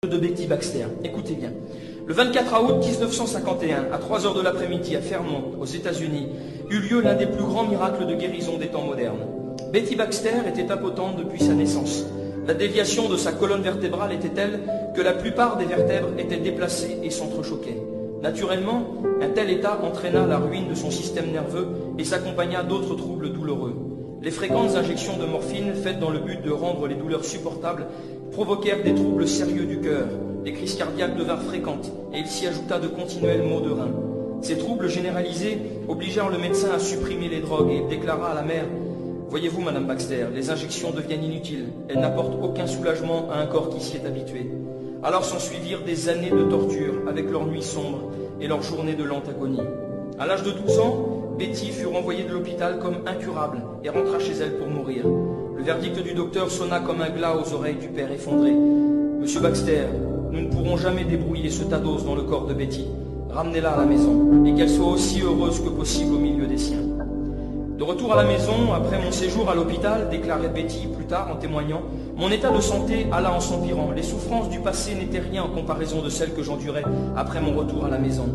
De Betty Baxter. Écoutez bien. Le 24 août 1951, à 3 heures de l'après-midi, à Fairmont, aux États-Unis, eut lieu l'un des plus grands miracles de guérison des temps modernes. Betty Baxter était impotente depuis sa naissance. La déviation de sa colonne vertébrale était telle que la plupart des vertèbres étaient déplacées et s'entrechoquaient. Naturellement, un tel état entraîna la ruine de son système nerveux et s'accompagna d'autres troubles douloureux. Les fréquentes injections de morphine, faites dans le but de rendre les douleurs supportables, provoquèrent des troubles sérieux du cœur. Les crises cardiaques devinrent fréquentes et il s'y ajouta de continuels maux de reins. Ces troubles généralisés obligèrent le médecin à supprimer les drogues et il déclara à la mère « Voyez-vous, Madame Baxter, les injections deviennent inutiles. Elles n'apportent aucun soulagement à un corps qui s'y est habitué. » Alors s'ensuivirent des années de torture avec leurs nuits sombres et leurs journées de lente agonie. À l'âge de 12 ans, Betty fut renvoyée de l'hôpital comme incurable et rentra chez elle pour mourir. Le verdict du docteur sonna comme un glas aux oreilles du père effondré. « Monsieur Baxter, nous ne pourrons jamais débrouiller ce tas d'os dans le corps de Betty. Ramenez-la à la maison et qu'elle soit aussi heureuse que possible au milieu des siens. » De retour à la maison, après mon séjour à l'hôpital, déclarait Betty plus tard en témoignant, mon état de santé alla en s'empirant. Les souffrances du passé n'étaient rien en comparaison de celles que j'endurais après mon retour à la maison.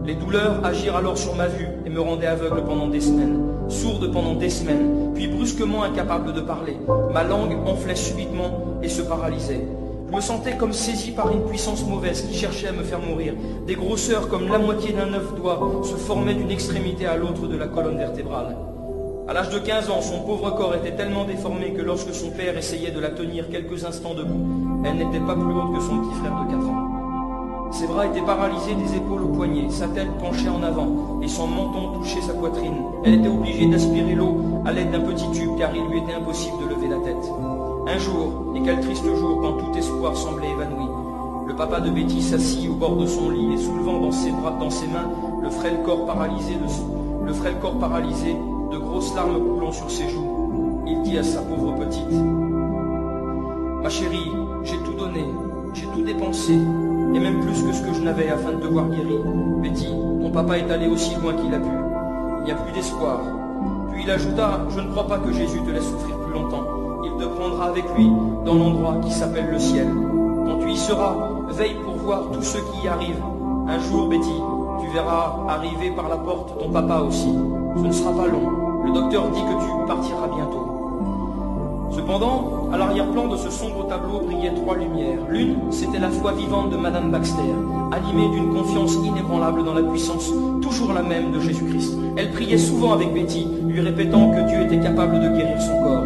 Les douleurs agirent alors sur ma vue et me rendaient aveugle pendant des semaines, sourde pendant des semaines, puis brusquement incapable de parler. Ma langue enflait subitement et se paralysait. Je me sentais comme saisi par une puissance mauvaise qui cherchait à me faire mourir. Des grosseurs comme la moitié d'un œuf d'oie se formaient d'une extrémité à l'autre de la colonne vertébrale. À l'âge de 15 ans, son pauvre corps était tellement déformé que lorsque son père essayait de la tenir quelques instants debout, elle n'était pas plus haute que son petit frère de 4 ans. Ses bras étaient paralysés des épaules aux poignets, sa tête penchait en avant et son menton touchait sa poitrine. Elle était obligée d'aspirer l'eau à l'aide d'un petit tube car il lui était impossible de lever la tête. Un jour, et quel triste jour quand tout espoir semblait évanoui, le papa de Betty s'assit au bord de son lit et soulevant dans ses mains le frêle corps paralysé, de grosses larmes coulant sur ses joues, il dit à sa pauvre petite « Ma chérie, j'ai tout donné, j'ai tout dépensé, et même plus que ce que je n'avais afin de te voir guérie. Betty, ton papa est allé aussi loin qu'il a pu. Il n'y a plus d'espoir. » Puis il ajouta « Je ne crois pas que Jésus te laisse souffrir plus longtemps. Il te prendra avec lui dans l'endroit qui s'appelle le ciel. Quand tu y seras, veille pour voir tous ceux qui y arrivent. Un jour, Betty, tu verras arriver par la porte ton papa aussi. Ce ne sera pas long. Le docteur dit que tu partiras bientôt. » Cependant, à l'arrière-plan de ce sombre tableau brillaient 3 lumières. L'une, c'était la foi vivante de Madame Baxter, animée d'une confiance inébranlable dans la puissance, toujours la même de Jésus-Christ. Elle priait souvent avec Betty, lui répétant que Dieu était capable de guérir son corps.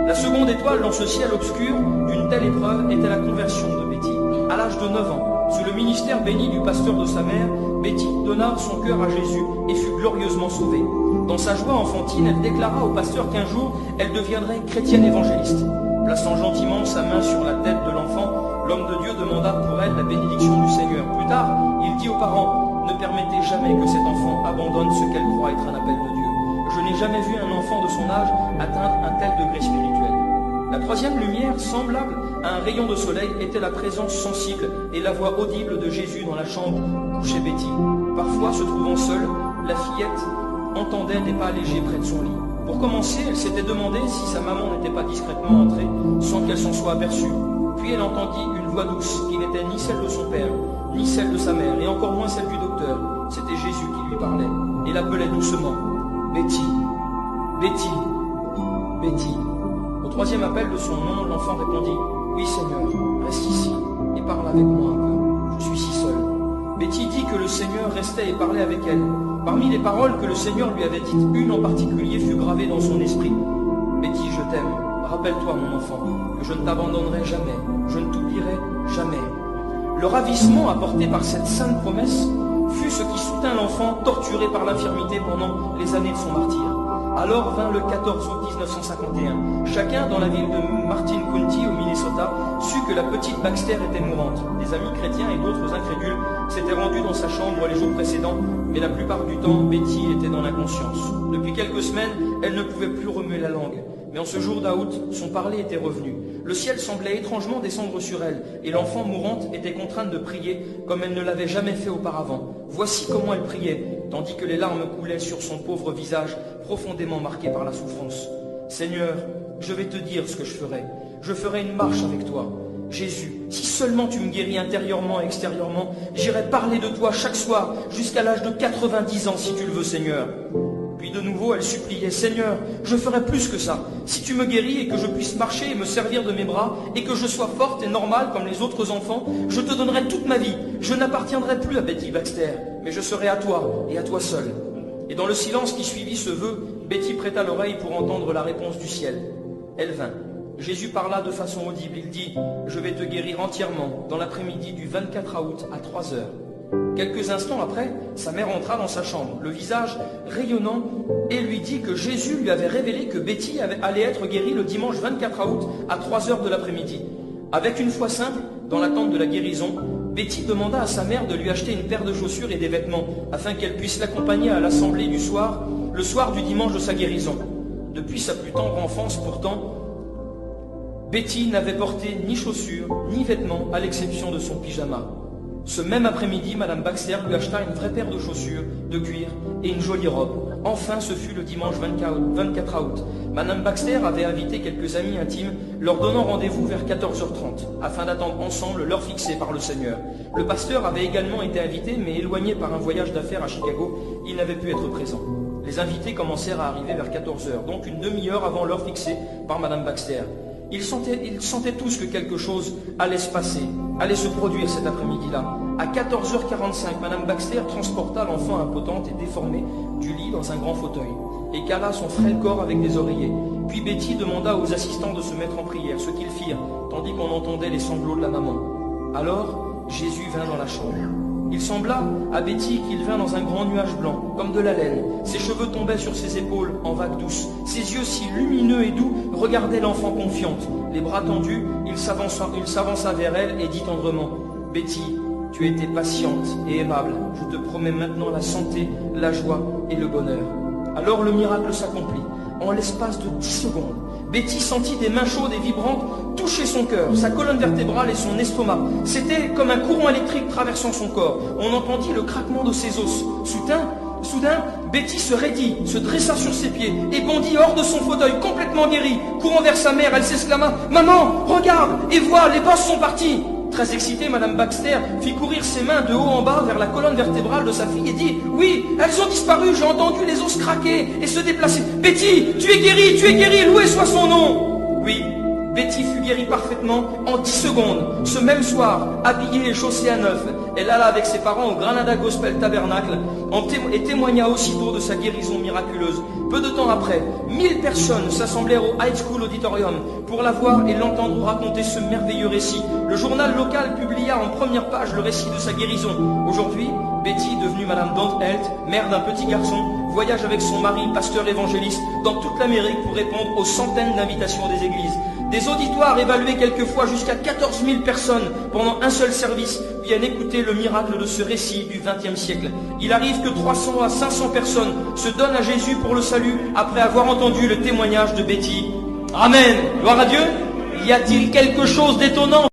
La seconde étoile dans ce ciel obscur d'une telle épreuve était la conversion de Betty. À l'âge de 9 ans, sous le ministère béni du pasteur de sa mère, Betty donna son cœur à Jésus et fut glorieusement sauvée. Dans sa joie enfantine, elle déclara au pasteur qu'un jour, elle deviendrait chrétienne évangéliste. Plaçant gentiment sa main sur la tête de l'enfant, l'homme de Dieu demanda pour elle la bénédiction du Seigneur. Plus tard, il dit aux parents, « Ne permettez jamais que cet enfant abandonne ce qu'elle croit être un appel de Dieu. Je n'ai jamais vu un enfant de son âge atteindre un tel degré spirituel. » La troisième lumière, semblable à un rayon de soleil, était la présence sensible et la voix audible de Jésus dans la chambre où couchait Betty. Parfois, se trouvant seule, la fillette entendait des pas légers près de son lit. Pour commencer, elle s'était demandé si sa maman n'était pas discrètement entrée sans qu'elle s'en soit aperçue. Puis elle entendit une voix douce qui n'était ni celle de son père, ni celle de sa mère, et encore moins celle du docteur. C'était Jésus qui lui parlait et l'appelait doucement. « Betty, Betty, Betty. » Au troisième appel de son nom, l'enfant répondit « Oui Seigneur, reste ici et parle avec moi un peu. Je suis si seule. » Betty dit que le Seigneur restait et parlait avec elle. Parmi les paroles que le Seigneur lui avait dites, une en particulier fut gravée dans son esprit. « Betty, je t'aime. Rappelle-toi, mon enfant, que je ne t'abandonnerai jamais. Je ne t'oublierai jamais. » Le ravissement apporté par cette sainte promesse fut ce qui soutint l'enfant torturé par l'infirmité pendant les années de son martyre. Alors vint le 14 août 1951. Chacun dans la ville de Martin County, au Minnesota, sut que la petite Baxter était mourante. Des amis chrétiens et d'autres incrédules s'étaient rendus dans sa chambre les jours précédents, mais la plupart du temps, Betty était dans l'inconscience. Depuis quelques semaines, elle ne pouvait plus remuer la langue. Mais en ce jour d'août, son parler était revenu. Le ciel semblait étrangement descendre sur elle, et l'enfant mourante était contrainte de prier comme elle ne l'avait jamais fait auparavant. Voici comment elle priait, tandis que les larmes coulaient sur son pauvre visage, profondément marqué par la souffrance. « Seigneur, je vais te dire ce que je ferai. Je ferai une marche avec toi. Jésus, si seulement tu me guéris intérieurement et extérieurement, j'irai parler de toi chaque soir jusqu'à l'âge de 90 ans si tu le veux, Seigneur. Puis de nouveau, elle suppliait, Seigneur, je ferai plus que ça. Si tu me guéris et que je puisse marcher et me servir de mes bras et que je sois forte et normale comme les autres enfants, je te donnerai toute ma vie. Je n'appartiendrai plus à Betty Baxter, mais je serai à toi et à toi seul. Et dans le silence qui suivit ce vœu, Betty prêta l'oreille pour entendre la réponse du ciel. Elle vint. Jésus parla de façon audible. Il dit, je vais te guérir entièrement dans l'après-midi du 24 août à 3 heures. Quelques instants après, sa mère entra dans sa chambre, le visage rayonnant, et lui dit que Jésus lui avait révélé que Betty allait être guérie le dimanche 24 août à 3 heures de l'après-midi. Avec une foi simple, dans l'attente de la guérison, Betty demanda à sa mère de lui acheter une paire de chaussures et des vêtements, afin qu'elle puisse l'accompagner à l'assemblée du soir, le soir du dimanche de sa guérison. Depuis sa plus tendre enfance, pourtant, Betty n'avait porté ni chaussures, ni vêtements, à l'exception de son pyjama. Ce même après-midi, Madame Baxter lui acheta une vraie paire de chaussures, de cuir et une jolie robe. Enfin, ce fut le dimanche 24 août. Madame Baxter avait invité quelques amis intimes, leur donnant rendez-vous vers 14h30, afin d'attendre ensemble l'heure fixée par le Seigneur. Le pasteur avait également été invité, mais éloigné par un voyage d'affaires à Chicago, il n'avait pu être présent. Les invités commencèrent à arriver vers 14h, donc une demi-heure avant l'heure fixée par Madame Baxter. Ils sentaient tous que quelque chose allait se passer, allait se produire cet après-midi-là. À 14h45, Madame Baxter transporta l'enfant impotente et déformé du lit dans un grand fauteuil et cala son frêle corps avec des oreillers. Puis Betty demanda aux assistants de se mettre en prière, ce qu'ils firent, tandis qu'on entendait les sanglots de la maman. Alors, Jésus vint dans la chambre. Il sembla à Betty qu'il vint dans un grand nuage blanc, comme de la laine. Ses cheveux tombaient sur ses épaules en vagues douces. Ses yeux si lumineux et doux regardaient l'enfant confiante. Les bras tendus, il s'avança vers elle et dit tendrement, « Betty, tu étais patiente et aimable. Je te promets maintenant la santé, la joie et le bonheur. » Alors le miracle s'accomplit. En l'espace de 10 secondes, Betty sentit des mains chaudes et vibrantes toucher son cœur, sa colonne vertébrale et son estomac. C'était comme un courant électrique traversant son corps. On entendit le craquement de ses os. Soudain, Betty se raidit, se dressa sur ses pieds et bondit hors de son fauteuil, complètement guérie. Courant vers sa mère, elle s'exclama, « Maman, regarde et vois, les bosses sont partis !» Très excitée, Madame Baxter fit courir ses mains de haut en bas vers la colonne vertébrale de sa fille et dit, « Oui, elles ont disparu, j'ai entendu les os craquer et se déplacer. Betty, tu es guérie, loué soit son nom !» Oui, Betty fut guérie parfaitement en 10 secondes. Ce même soir, habillée et chaussée à neuf, elle alla avec ses parents au Granada Gospel Tabernacle et témoigna aussitôt de sa guérison miraculeuse. Peu de temps après, 1000 personnes s'assemblèrent au High School Auditorium pour la voir et l'entendre raconter ce merveilleux récit. Le journal local publia en première page le récit de sa guérison. Aujourd'hui, Betty, devenue Madame Don't-Helt, mère d'un petit garçon, voyage avec son mari, pasteur évangéliste, dans toute l'Amérique pour répondre aux centaines d'invitations des églises. Des auditoires évalués quelquefois jusqu'à 14 000 personnes pendant un seul service viennent écouter le miracle de ce récit du XXe siècle. Il arrive que 300 à 500 personnes se donnent à Jésus pour le salut après avoir entendu le témoignage de Betty. Amen. Gloire à Dieu. Y a-t-il quelque chose d'étonnant ?